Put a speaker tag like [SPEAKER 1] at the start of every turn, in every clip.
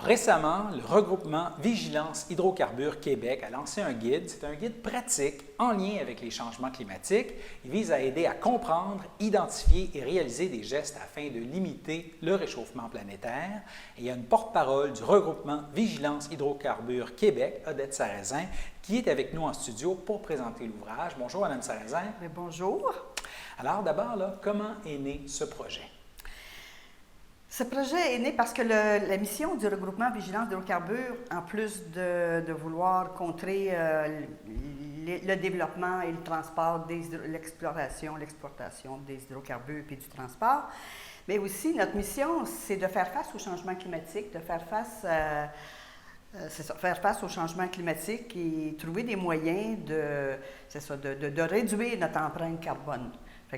[SPEAKER 1] Récemment, le regroupement Vigilance Hydrocarbures Québec a lancé un guide. C'est un guide pratique en lien avec les changements climatiques. Il vise à aider à comprendre, identifier et réaliser des gestes afin de limiter le réchauffement planétaire. Et il y a une porte-parole du regroupement Vigilance Hydrocarbures Québec, Odette Sarrazin, qui est avec nous en studio pour présenter l'ouvrage. Bonjour, Mme Sarrazin.
[SPEAKER 2] Mais bonjour.
[SPEAKER 1] Alors d'abord, comment est né ce projet?
[SPEAKER 2] Ce projet est né parce que la mission du regroupement Vigilance hydrocarbures, en plus de vouloir contrer le développement et le transport, l'exploration, l'exportation des hydrocarbures et du transport, mais aussi notre mission, c'est de faire face au changement climatique, de faire face faire face au changement climatique et trouver des moyens de réduire notre empreinte carbone.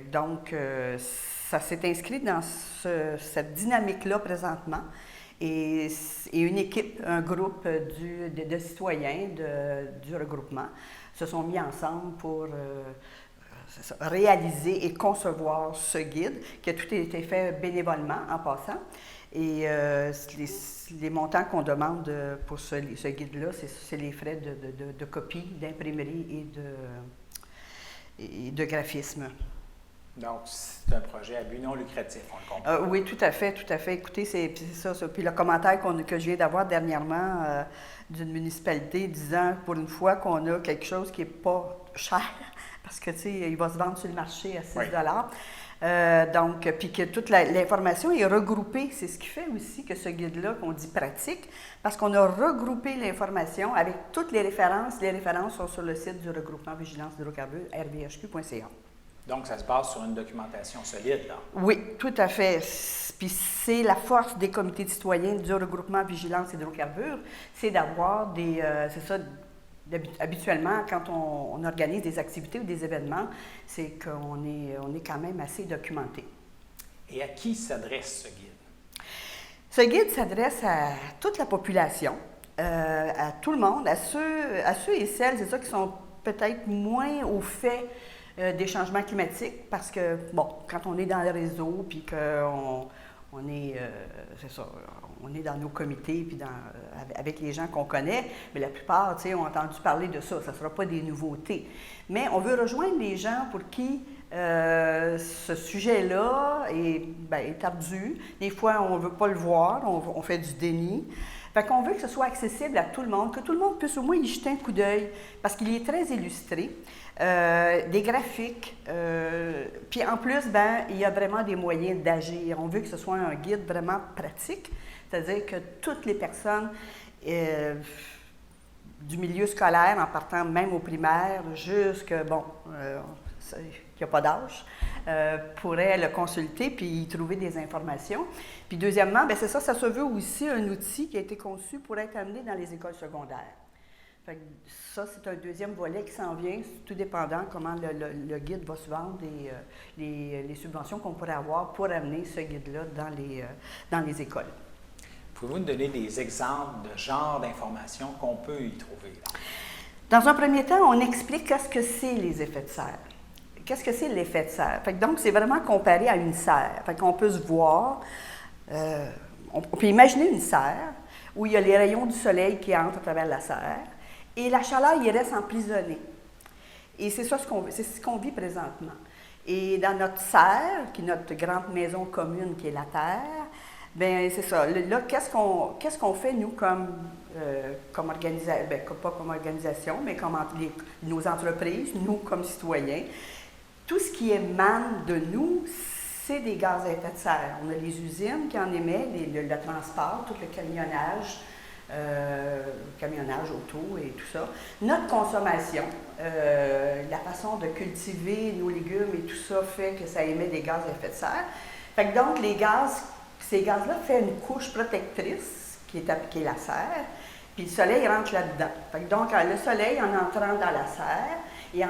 [SPEAKER 2] Donc, ça s'est inscrit dans cette dynamique-là présentement. Et une équipe, un groupe de citoyens du regroupement se sont mis ensemble pour réaliser et concevoir ce guide, qui a tout été fait bénévolement en passant. Et les montants qu'on demande pour ce guide-là, c'est les frais de copie, d'imprimerie et de graphisme.
[SPEAKER 1] Donc, c'est un projet à but non lucratif, on le comprend.
[SPEAKER 2] Oui, tout à fait, tout à fait. Écoutez, c'est ça. Puis le commentaire que je viens d'avoir dernièrement d'une municipalité disant, pour une fois, qu'on a quelque chose qui n'est pas cher, parce que, tu sais, il va se vendre sur le marché à 6 $. Donc, puis que toute l'information est regroupée. C'est ce qui fait aussi que ce guide-là, qu'on dit pratique, parce qu'on a regroupé l'information avec toutes les références. Les références sont sur le site du regroupement Vigilance hydrocarbures, rvhq.ca.
[SPEAKER 1] Donc, ça se base sur une documentation solide, là.
[SPEAKER 2] Oui, tout à fait. Puis c'est la force des comités de citoyens du regroupement Vigilance hydrocarbures, c'est d'avoir habituellement, quand on organise des activités ou des événements, c'est qu'on est quand même assez documenté.
[SPEAKER 1] Et à qui s'adresse ce guide?
[SPEAKER 2] Ce guide s'adresse à toute la population, à tout le monde, à ceux et celles, c'est ça, qui sont peut-être moins au fait des changements climatiques, parce que, bon, quand on est dans le réseau, puis on est dans nos comités, puis avec les gens qu'on connaît, mais la plupart, tu sais, ont entendu parler de ça. Ça ne sera pas des nouveautés. Mais on veut rejoindre les gens pour qui ce sujet-là est ardu. Des fois, on ne veut pas le voir, on fait du déni. Fait qu'on veut que ce soit accessible à tout le monde, que tout le monde puisse au moins y jeter un coup d'œil, parce qu'il est très illustré, des graphiques, puis en plus, il y a vraiment des moyens d'agir. On veut que ce soit un guide vraiment pratique, c'est-à-dire que toutes les personnes du milieu scolaire, en partant même au primaire, jusque, il n'y a pas d'âge, pourraient le consulter puis y trouver des informations. Puis deuxièmement, c'est ça se veut aussi un outil qui a été conçu pour être amené dans les écoles secondaires. Fait que ça, c'est un deuxième volet qui s'en vient, tout dépendant comment le guide va se vendre et les subventions qu'on pourrait avoir pour amener ce guide-là dans les écoles.
[SPEAKER 1] Pouvez-vous nous donner des exemples de genre d'informations qu'on peut y trouver, là?
[SPEAKER 2] Dans un premier temps, on explique qu'est-ce que c'est les effets de serre. Qu'est-ce que c'est l'effet de serre? Donc, c'est vraiment comparé à une serre. Fait qu'on peut se voir, on peut imaginer une serre où il y a les rayons du soleil qui entrent à travers la serre et la chaleur, il reste emprisonnée. Et c'est ça ce qu'on vit présentement. Et dans notre serre, qui est notre grande maison commune qui est la Terre, c'est ça. Là, qu'est-ce qu'on fait, nous, comme organisation, pas comme organisation, mais comme nos entreprises, nous, comme citoyens? Tout ce qui émane de nous, c'est des gaz à effet de serre. On a les usines qui en émettent, le transport, tout le camionnage auto et tout ça. Notre consommation, la façon de cultiver nos légumes et tout ça fait que ça émet des gaz à effet de serre. Fait que donc, ces gaz-là font une couche protectrice qui est la serre, puis le soleil rentre là-dedans. Fait que donc, le soleil, en entrant dans la serre, puis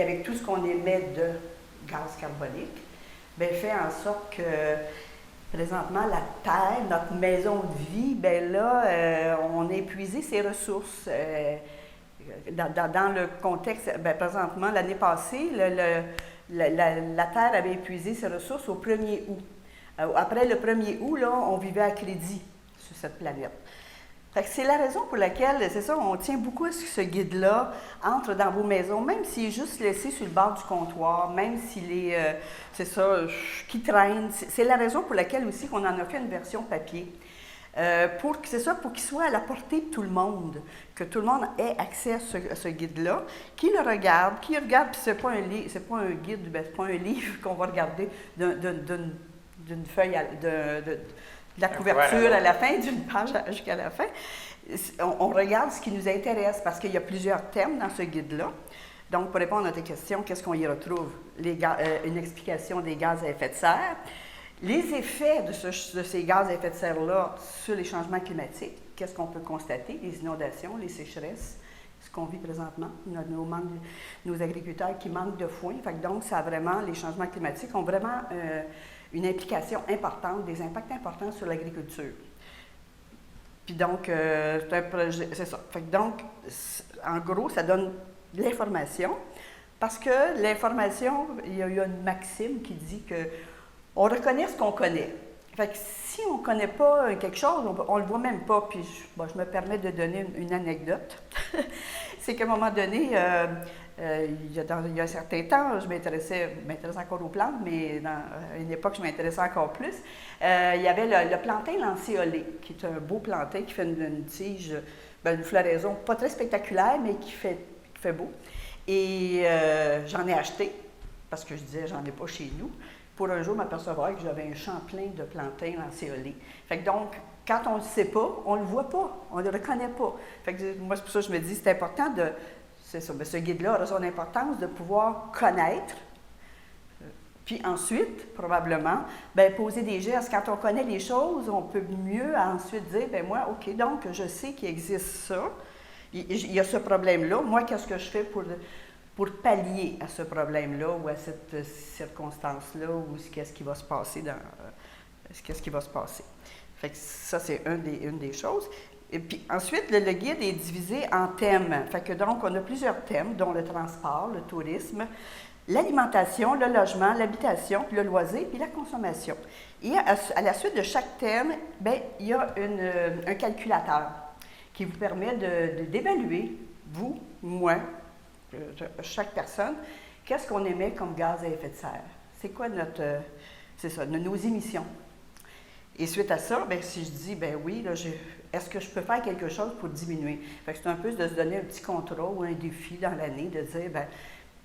[SPEAKER 2] avec tout ce qu'on émet de gaz carbonique, fait en sorte que présentement, la Terre, notre maison de vie, on a épuisé ses ressources. Dans le contexte, présentement, l'année passée, la Terre avait épuisé ses ressources au 1er août. Après le 1er août, là, on vivait à crédit sur cette planète. Fait que c'est la raison pour laquelle, c'est ça, on tient beaucoup à ce que ce guide-là entre dans vos maisons, même s'il est juste laissé sur le bord du comptoir, même s'il est, c'est ça, qui traîne. C'est la raison pour laquelle aussi qu'on en a fait une version papier. C'est ça, pour qu'il soit à la portée de tout le monde, que tout le monde ait accès à ce guide-là, qui regarde, puis c'est pas un guide, c'est pas un livre qu'on va regarder d'une feuille, de la couverture à la fin, d'une page jusqu'à la fin. On regarde ce qui nous intéresse, parce qu'il y a plusieurs thèmes dans ce guide-là. Donc, pour répondre à tes questions, qu'est-ce qu'on y retrouve? Une explication des gaz à effet de serre, les effets de ces gaz à effet de serre-là sur les changements climatiques, qu'est-ce qu'on peut constater? Les inondations, les sécheresses, ce qu'on vit présentement, nos agriculteurs qui manquent de foin. Fait que donc, les changements climatiques ont vraiment une implication importante, des impacts importants sur l'agriculture. Puis donc, c'est un projet, c'est ça. Fait que donc, en gros, ça donne de l'information, parce que l'information, il y a une maxime qui dit que on reconnaît ce qu'on connaît. Fait que si on ne connaît pas quelque chose, on ne le voit même pas. Puis je me permets de donner une anecdote. C'est qu'à un moment donné, il y a un certain temps, je m'intéressais encore aux plantes, mais à une époque, je m'intéressais encore plus. Il y avait le plantain lancéolé, qui est un beau plantain qui fait une tige, une floraison pas très spectaculaire, mais qui fait beau. Et j'en ai acheté, parce que je disais, j'en ai pas chez nous, pour un jour m'apercevoir que j'avais un champ plein de plantains lancéolés. Fait que donc, quand on ne le sait pas, on ne le voit pas, on ne le reconnaît pas. Fait que moi, c'est pour ça que je me dis, c'est important c'est ça, ce guide-là aura son importance de pouvoir connaître, puis ensuite, probablement, poser des gestes. Quand on connaît les choses, on peut mieux ensuite dire, moi, OK, donc, je sais qu'il existe ça, il y a ce problème-là, moi, qu'est-ce que je fais pour pallier à ce problème-là ou à cette circonstance-là ou qu'est-ce qui va se passer qu'est-ce qui va se passer. Fait que ça, c'est une des choses. Et puis ensuite, le guide est divisé en thèmes. Fait que donc, on a plusieurs thèmes, dont le transport, le tourisme, l'alimentation, le logement, l'habitation, le loisir, puis la consommation. Et à la suite de chaque thème, il y a un calculateur qui vous permet d'évaluer, vous, moi, chaque personne, qu'est-ce qu'on émet comme gaz à effet de serre? C'est quoi nos émissions? Et suite à ça, si je dis, oui, est-ce que je peux faire quelque chose pour diminuer? Fait que c'est un peu de se donner un petit contrat ou un défi dans l'année, de dire,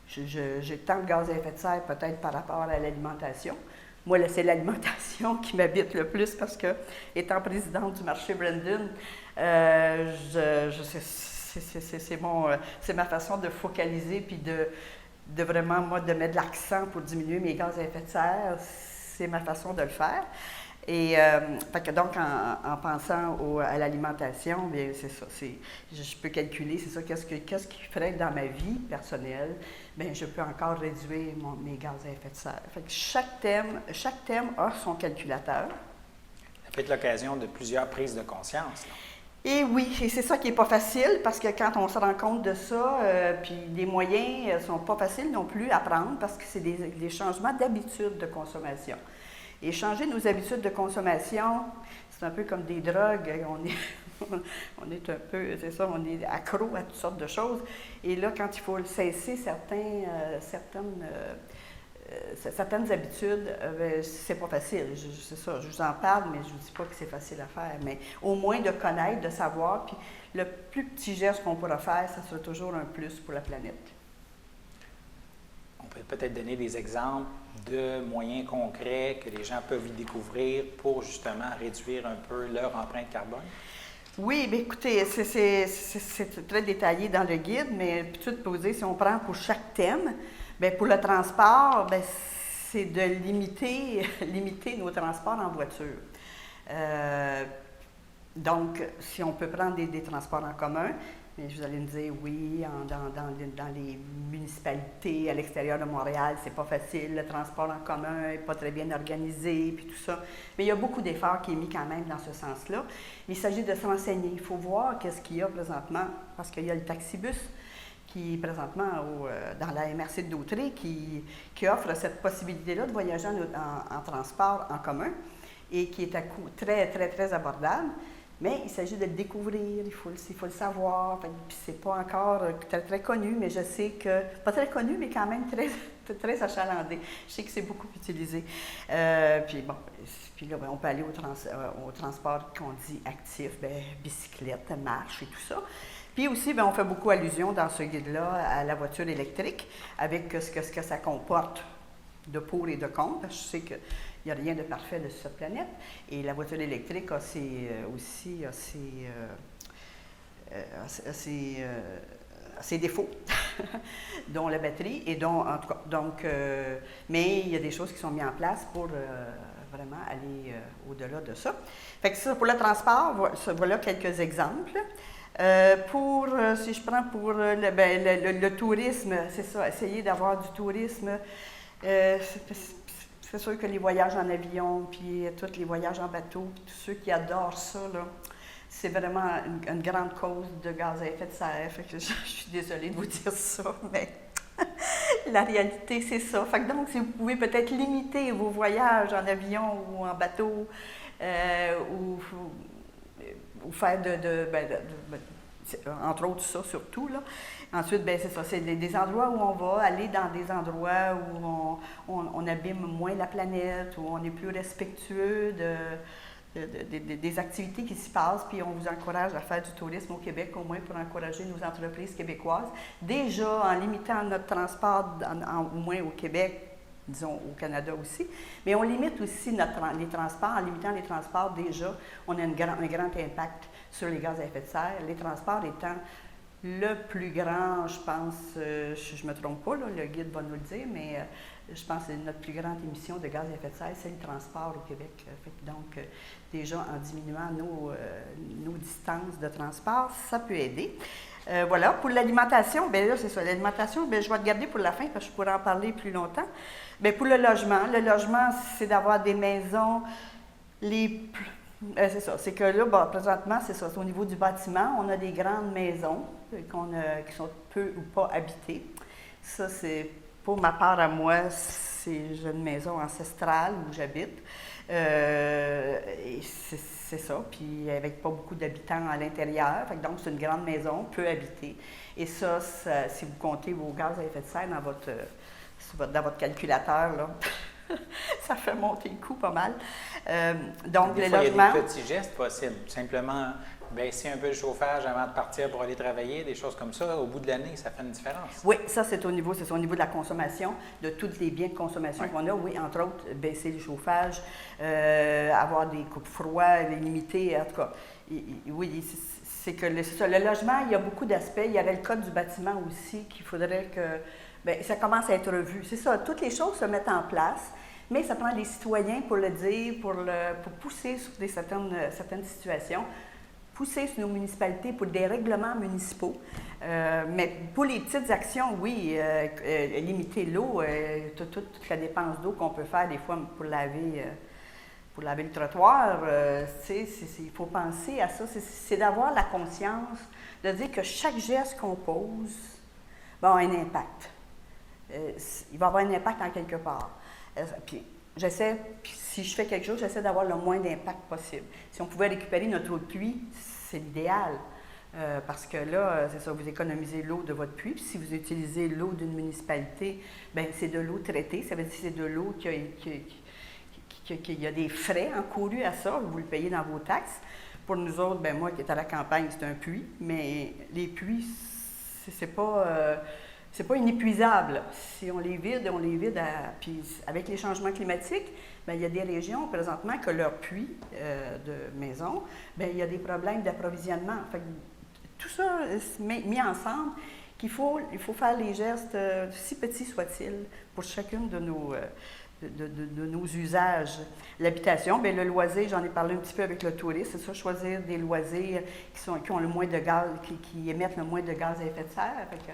[SPEAKER 2] j'ai tant de gaz à effet de serre peut-être par rapport à l'alimentation. Moi, c'est l'alimentation qui m'habite le plus parce que, étant présidente du marché Brandon, c'est ma façon de focaliser puis de vraiment, moi, de mettre de l'accent pour diminuer mes gaz à effet de serre. C'est ma façon de le faire. Et fait que donc, en pensant à l'alimentation, bien, c'est ça. Je peux calculer, c'est ça, qu'est-ce qui ferait que dans ma vie personnelle, bien, je peux encore réduire mes gaz à effet de serre. Fait que chaque thème a son calculateur.
[SPEAKER 1] Ça peut être l'occasion de plusieurs prises de conscience, là.
[SPEAKER 2] Et oui, et c'est ça qui n'est pas facile, parce que quand on se rend compte de ça, puis les moyens ne sont pas faciles non plus à prendre, parce que c'est des changements d'habitude de consommation. Et changer nos habitudes de consommation, c'est un peu comme des drogues. On est un peu, c'est ça, on est accro à toutes sortes de choses. Et là, quand il faut cesser certaines habitudes, c'est pas facile. C'est ça, je vous en parle, mais je ne vous dis pas que c'est facile à faire. Mais au moins de connaître, de savoir, puis le plus petit geste qu'on pourra faire, ça sera toujours un plus pour la planète.
[SPEAKER 1] On peut peut-être donner des exemples de moyens concrets que les gens peuvent y découvrir pour justement réduire un peu leur empreinte carbone?
[SPEAKER 2] Oui, bien écoutez, c'est très détaillé dans le guide, mais tout posé, si on prend pour chaque thème, bien pour le transport, bien, c'est de limiter nos transports en voiture. Donc, si on peut prendre des transports en commun, mais vous allez me dire, oui, dans les municipalités à l'extérieur de Montréal, c'est pas facile, le transport en commun n'est pas très bien organisé, puis tout ça. Mais il y a beaucoup d'efforts qui est mis quand même dans ce sens-là. Il s'agit de se renseigner. Il faut voir qu'est-ce qu'il y a présentement, parce qu'il y a le taxibus qui, présentement, dans la MRC de Dautré, qui offre cette possibilité-là de voyager en transport en commun et qui est à coût très, très, très abordable. Mais il s'agit de le découvrir, il faut le savoir. Puis c'est pas encore très, très connu, mais je sais que, pas très connu, mais quand même très, très achalandé. Je sais que c'est beaucoup utilisé. Puis bon, puis là, ben, on peut aller au transport qu'on dit actif, bien, bicyclette, marche et tout ça. Puis aussi, bien, on fait beaucoup allusion dans ce guide-là à la voiture électrique, avec ce que ça comporte de pour et de contre. Je sais qu'il n'y a rien de parfait de cette planète. Et la voiture électrique a ses défauts, dont la batterie, et dont, en tout cas, donc, mais il y a des choses qui sont mises en place pour vraiment aller au-delà de ça. Fait que ça, pour le transport, voilà quelques exemples. Si je prends pour le tourisme, c'est ça, essayer d'avoir du tourisme. C'est sûr que les voyages en avion, puis tous les voyages en bateau, puis tous ceux qui adorent ça, là, c'est vraiment une grande cause de gaz à effet de serre. Fait que je suis désolée de vous dire ça, mais la réalité, c'est ça. Fait que donc, si vous pouvez peut-être limiter vos voyages en avion ou en bateau, ou faire entre autres ça surtout, là. Ensuite, bien, c'est ça, c'est des endroits où on va aller dans des endroits où on abîme moins la planète, où on est plus respectueux des activités qui s'y passent, puis on vous encourage à faire du tourisme au Québec, au moins pour encourager nos entreprises québécoises. Déjà, en limitant notre transport, au moins au Québec, disons au Canada aussi, mais on limite aussi les transports. En limitant les transports, déjà, on a un grand impact sur les gaz à effet de serre. Les transports étant le plus grand, je pense, je ne me trompe pas, là, le guide va nous le dire, mais je pense que notre plus grande émission de gaz à effet de serre, c'est le transport au Québec. Donc, déjà, en diminuant nos distances de transport, ça peut aider. Voilà, pour l'alimentation, bien là, c'est ça. L'alimentation, bien, je vais te garder pour la fin parce que je pourrais en parler plus longtemps. Bien, pour le logement, c'est d'avoir des maisons c'est ça. C'est que là, bon, présentement, c'est ça. C'est au niveau du bâtiment, on a des grandes maisons qui sont peu ou pas habitées. Ça, c'est pour ma part à moi, j'ai une maison ancestrale où j'habite. Et c'est ça. Puis avec pas beaucoup d'habitants à l'intérieur. Donc, c'est une grande maison, peu habitée. Et ça, si vous comptez vos gaz à effet de serre dans votre calculateur, là, ça fait monter le coût pas mal. Donc,
[SPEAKER 1] des
[SPEAKER 2] les
[SPEAKER 1] fois,
[SPEAKER 2] logements.
[SPEAKER 1] il y a des petits gestes possibles. Simplement baisser un peu le chauffage avant de partir pour aller travailler, des choses comme ça. Au bout de l'année, ça fait une différence.
[SPEAKER 2] Oui, ça, c'est au niveau de la consommation, de tous les biens de consommation qu'on a. Oui, entre autres, baisser le chauffage, avoir des coups froids, les limiter, en tout cas. Oui, c'est que le logement, il y a beaucoup d'aspects. Il y avait le code du bâtiment aussi qu'il faudrait que... Bien, ça commence à être revu. C'est ça, toutes les choses se mettent en place, mais ça prend les citoyens pour le dire, pour pousser sur certaines situations, pousser sur nos municipalités pour des règlements municipaux. Mais pour les petites actions, oui, limiter l'eau, toute la dépense d'eau qu'on peut faire des fois pour laver le trottoir, il faut penser à ça. C'est d'avoir la conscience, de dire que chaque geste qu'on pose va avoir un impact. Il va avoir un impact en quelque part. Puis si je fais quelque chose, j'essaie d'avoir le moins d'impact possible. Si on pouvait récupérer notre eau de pluie, c'est l'idéal. Parce que là, c'est ça, vous économisez l'eau de votre puits. Puis si vous utilisez l'eau d'une municipalité, bien, c'est de l'eau traitée. Ça veut dire que c'est de l'eau qu'il y a des frais encourus à ça. Vous le payez dans vos taxes. Pour nous autres, bien, moi qui est à la campagne, c'est un puits. Mais les puits, c'est pas inépuisable. Si on les vide, puis avec les changements climatiques, bien, il y a des régions présentement que leur puits de maison, bien, il y a des problèmes d'approvisionnement. Fait que tout ça mis ensemble, il faut faire les gestes, si petits soient-ils, pour chacune de nos usages. L'habitation, bien, le loisir, j'en ai parlé un petit peu avec le tourisme, c'est ça, choisir des loisirs qui ont le moins de gaz, qui émettent le moins de gaz à effet de serre. Fait que,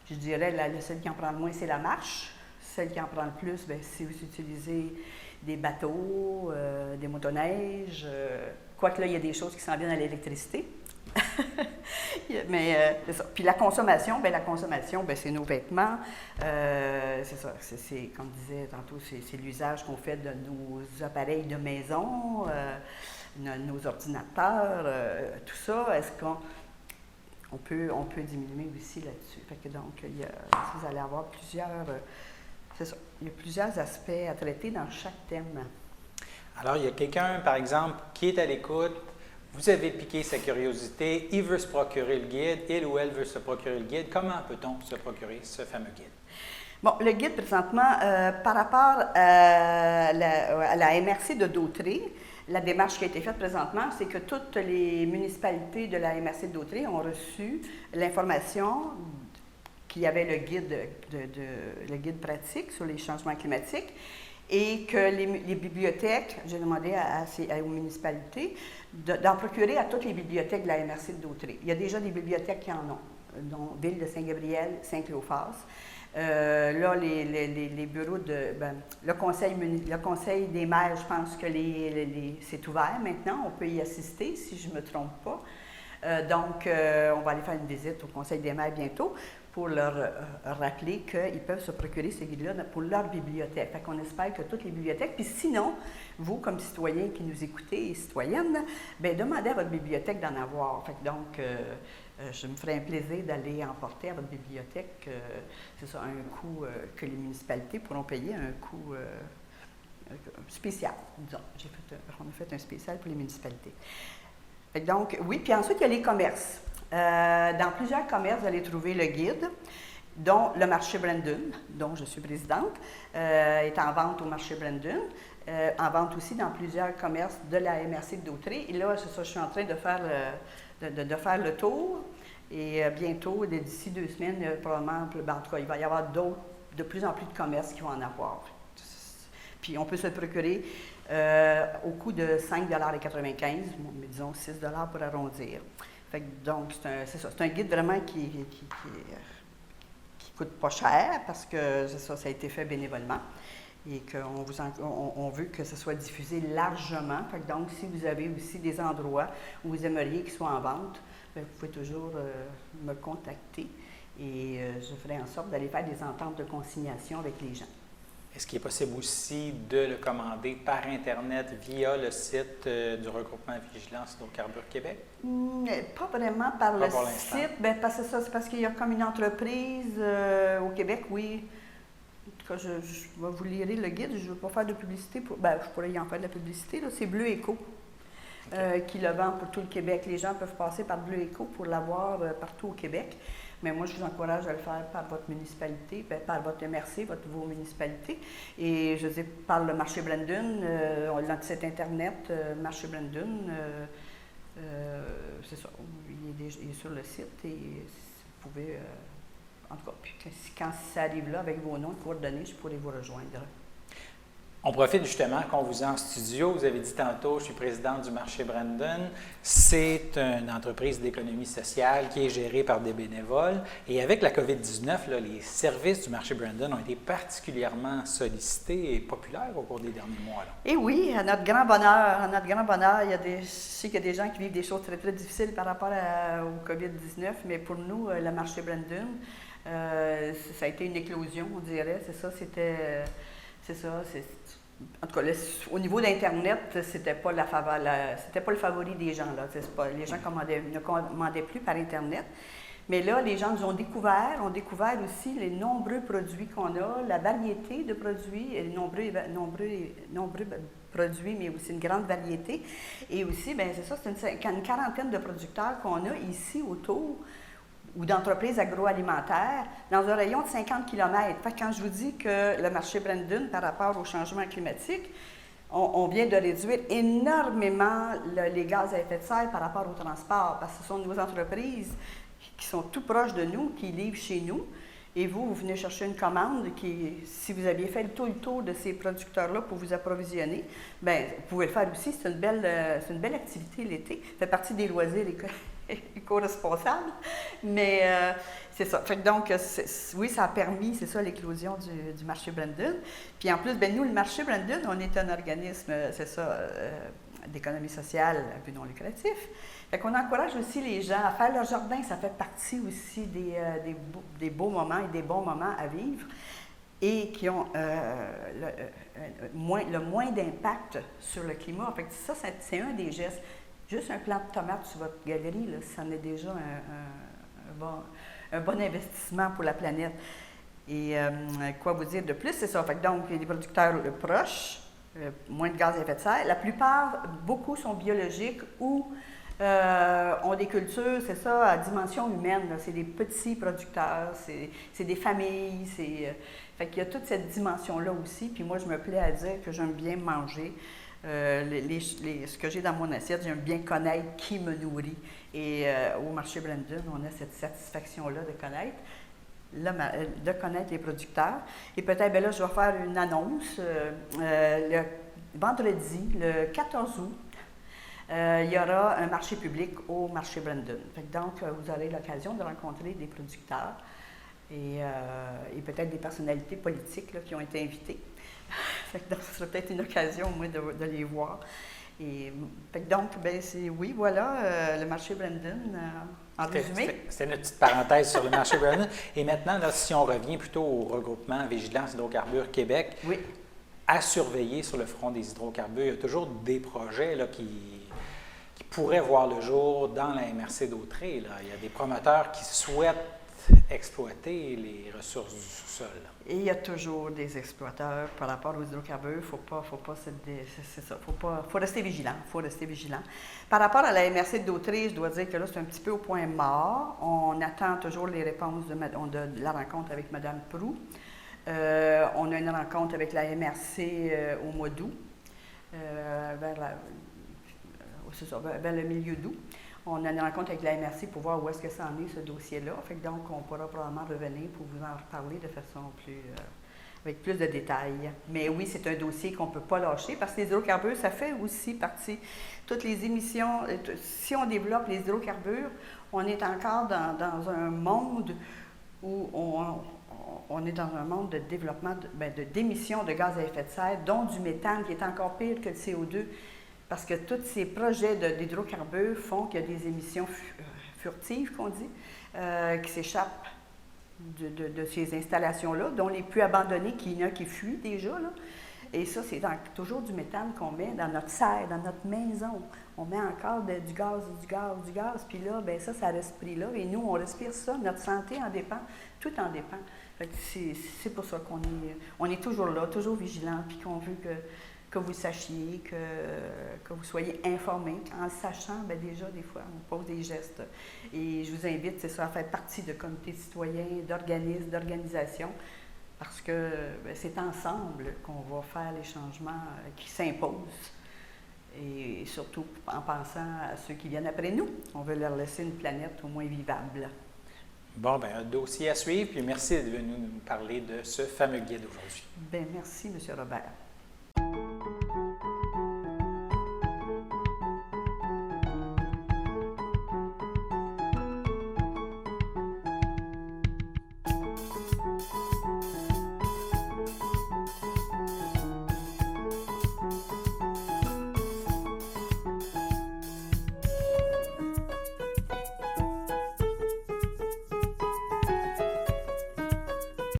[SPEAKER 2] je dirais, celle qui en prend le moins, c'est la marche. Celle qui en prend le plus, bien, c'est vous utilisez des bateaux, des motoneiges. Quoique là, il y a des choses qui s'en viennent à l'électricité. Mais c'est ça. Puis la consommation, bien, c'est nos vêtements. C'est ça. Comme je disais tantôt, c'est l'usage qu'on fait de nos appareils de maison. nos ordinateurs, tout ça, est-ce qu'on peut diminuer aussi là-dessus? Fait que donc, vous allez avoir c'est ça, il y a plusieurs aspects à traiter dans chaque thème.
[SPEAKER 1] Alors, il y a quelqu'un, par exemple, qui est à l'écoute, vous avez piqué sa curiosité, il veut se procurer le guide, il ou elle veut se procurer le guide. Comment peut-on se procurer ce fameux guide?
[SPEAKER 2] Bon, le guide, présentement, par rapport à la MRC de Dautré, la démarche qui a été faite présentement, c'est que toutes les municipalités de la MRC de Dautré ont reçu l'information qu'il y avait le guide pratique sur les changements climatiques et que les bibliothèques, j'ai demandé aux municipalités d'en procurer à toutes les bibliothèques de la MRC de Dautré. Il y a déjà des bibliothèques qui en ont, dont Ville de Saint-Gabriel, Saint-Cléophas. Là, les bureaux le conseil des maires, je pense que c'est ouvert maintenant. On peut y assister, si je ne me trompe pas. Donc, on va aller faire une visite au conseil des maires bientôt pour leur rappeler qu'ils peuvent se procurer ces guides-là pour leur bibliothèque. Fait qu'on espère que toutes les bibliothèques, puis sinon, vous, comme citoyens qui nous écoutez et citoyennes, bien, demandez à votre bibliothèque d'en avoir. Fait que donc, je me ferai un plaisir d'aller emporter à votre bibliothèque, c'est ça, un coût que les municipalités pourront payer, un coût spécial, disons. On a fait un spécial pour les municipalités. Fait que donc, oui, puis ensuite, il y a les commerces. Dans plusieurs commerces, vous allez trouver le guide, dont le marché Brandon, dont je suis présidente, est en vente au marché Brandon, en vente aussi dans plusieurs commerces de la MRC de Dautré. Et là, c'est ça, je suis en train de faire le tour. Et bientôt, d'ici 2 semaines, probablement, en tout cas, il va y avoir de plus en plus de commerces qui vont en avoir. Puis on peut se le procurer au coût de 5,95 $, mais disons 6 $ pour arrondir. Fait que donc, c'est ça, c'est un guide vraiment qui coûte pas cher parce que ça a été fait bénévolement et qu'on veut que ce soit diffusé largement. Fait que donc, si vous avez aussi des endroits où vous aimeriez qu'ils soient en vente, bien, vous pouvez toujours me contacter et je ferai en sorte d'aller faire des ententes de consignation avec les gens.
[SPEAKER 1] Est-ce qu'il est possible aussi de le commander par Internet via le site du regroupement Vigilance Hydrocarbures Québec?
[SPEAKER 2] Pas vraiment par le site. Bien, c'est parce qu'il y a comme une entreprise au Québec, oui. En tout cas, je vais vous lire le guide. Je ne veux pas faire de publicité. Je pourrais y en faire de la publicité. C'est Bleu Éco qui le vend pour tout le Québec. Les gens peuvent passer par Bleu Éco pour l'avoir partout au Québec. Mais moi, je vous encourage à le faire par votre municipalité, par votre MRC, vos municipalités. Et je dis par le marché Brandon, notre site Internet, marché Brandon, c'est ça, il est sur le site et vous pouvez, en tout cas, puis quand ça arrive là, avec vos noms et coordonnées, je pourrai vous rejoindre.
[SPEAKER 1] On profite justement qu'on vous a en studio. Vous avez dit tantôt, je suis présidente du marché Brandon. C'est une entreprise d'économie sociale qui est gérée par des bénévoles. Et avec la COVID-19, les services du marché Brandon ont été particulièrement sollicités et populaires au cours des derniers mois.
[SPEAKER 2] Et oui, à notre grand bonheur, je sais qu'il y a des gens qui vivent des choses très, très difficiles par rapport au COVID-19, mais pour nous, le marché Brandon, ça a été une éclosion, on dirait. En tout cas, au niveau d'Internet, c'était pas le favori des gens. Les gens ne commandaient plus par Internet. Mais là, les gens nous ont découvert aussi les nombreux produits qu'on a, la variété de produits, et nombreux produits, mais aussi une grande variété. Et aussi, bien, c'est ça, c'est une quarantaine de producteurs qu'on a ici autour, ou d'entreprises agroalimentaires, dans un rayon de 50 km. Fait que quand je vous dis que le marché Brandon, par rapport au changement climatique, on vient de réduire énormément les gaz à effet de serre par rapport au transport, parce que ce sont nos entreprises qui sont tout proches de nous, qui livrent chez nous, et vous venez chercher une commande si vous aviez fait le tour de ces producteurs-là pour vous approvisionner, bien, vous pouvez le faire aussi. C'est une belle activité l'été. Ça fait partie des loisirs éco-responsables. Mais c'est ça. Fait que donc, oui, ça a permis, c'est ça, l'éclosion du marché Brandon. Puis en plus, bien, nous, le marché Brandon, on est un organisme, c'est ça, d'économie sociale à but non lucratif. Fait qu'on encourage aussi les gens à faire leur jardin. Ça fait partie aussi des beaux moments et des bons moments à vivre. et qui ont le moins d'impact sur le climat. Fait que ça, c'est un des gestes. Juste un plant de tomates sur votre galerie, là, ça en est déjà un bon investissement pour la planète. Et quoi vous dire de plus, c'est ça. Fait que donc, il y a des producteurs proches, moins de gaz à effet de serre. La plupart, beaucoup sont biologiques ou ont des cultures, c'est ça, à dimension humaine. C'est des petits producteurs, c'est des familles. Fait qu'il y a toute cette dimension-là aussi. Puis moi, je me plais à dire que j'aime bien manger. Ce que j'ai dans mon assiette, j'aime bien connaître qui me nourrit. Et au marché Brandon, on a cette satisfaction-là de connaître les producteurs. Et peut-être, bien là, je vais faire une annonce. Le vendredi, le 14 août, il y aura un marché public au marché Brandon. Donc, vous aurez l'occasion de rencontrer des producteurs et peut-être des personnalités politiques là, qui ont été invitées. Donc, ce sera peut-être une occasion, au moins, de les voir. Et, donc, oui, voilà, le marché Brandon, en résumé.
[SPEAKER 1] C'était une petite parenthèse sur le marché Brandon. Et maintenant, là, si on revient plutôt au regroupement Vigilance Hydrocarbures Québec,
[SPEAKER 2] oui.
[SPEAKER 1] À surveiller sur le front des hydrocarbures, il y a toujours des projets là, qui pourraient voir le jour dans la MRC d'Autrey. Là. Il y a des promoteurs qui souhaitent exploiter les ressources du sous-sol.
[SPEAKER 2] Et il y a toujours des exploiteurs par rapport aux hydrocarbures. Faut rester vigilant. Par rapport à la MRC d'Autrey, je dois dire que là, c'est un petit peu au point mort. On attend toujours les réponses de la rencontre avec Mme Proulx. On a une rencontre avec la MRC au mois d'août, vers le milieu d'août. On a une rencontre avec la MRC pour voir où est-ce que ça en est, ce dossier-là. Donc, on pourra probablement revenir pour vous en reparler de façon avec plus de détails. Mais oui, c'est un dossier qu'on ne peut pas lâcher parce que les hydrocarbures, ça fait aussi partie. Toutes les émissions, si on développe les hydrocarbures, on est encore dans un monde où on est dans un monde de développement, d'émissions de gaz à effet de serre, dont du méthane, qui est encore pire que le CO2. Parce que tous ces projets d'hydrocarbures font qu'il y a des émissions furtives, qu'on dit, qui s'échappent de ces installations-là, dont les plus abandonnées, qu'il y en a qui fuient déjà. Là. Et ça, c'est toujours du méthane qu'on met dans notre serre, dans notre maison. On met encore du gaz. Puis là, ça respire là. Et nous, on respire ça. Notre santé en dépend. Tout en dépend. C'est pour ça qu'on est toujours là, toujours vigilant, puis qu'on veut que vous sachiez, que vous soyez informés. En le sachant, déjà, des fois, on pose des gestes. Et je vous invite, c'est ça, à faire partie de comités citoyens, d'organismes, d'organisations, parce que c'est ensemble qu'on va faire les changements qui s'imposent. Et surtout en pensant à ceux qui viennent après nous. On veut leur laisser une planète au moins vivable.
[SPEAKER 1] Bon, un dossier à suivre, puis merci d'être venu nous parler de ce fameux guide aujourd'hui.
[SPEAKER 2] Merci, M. Robert.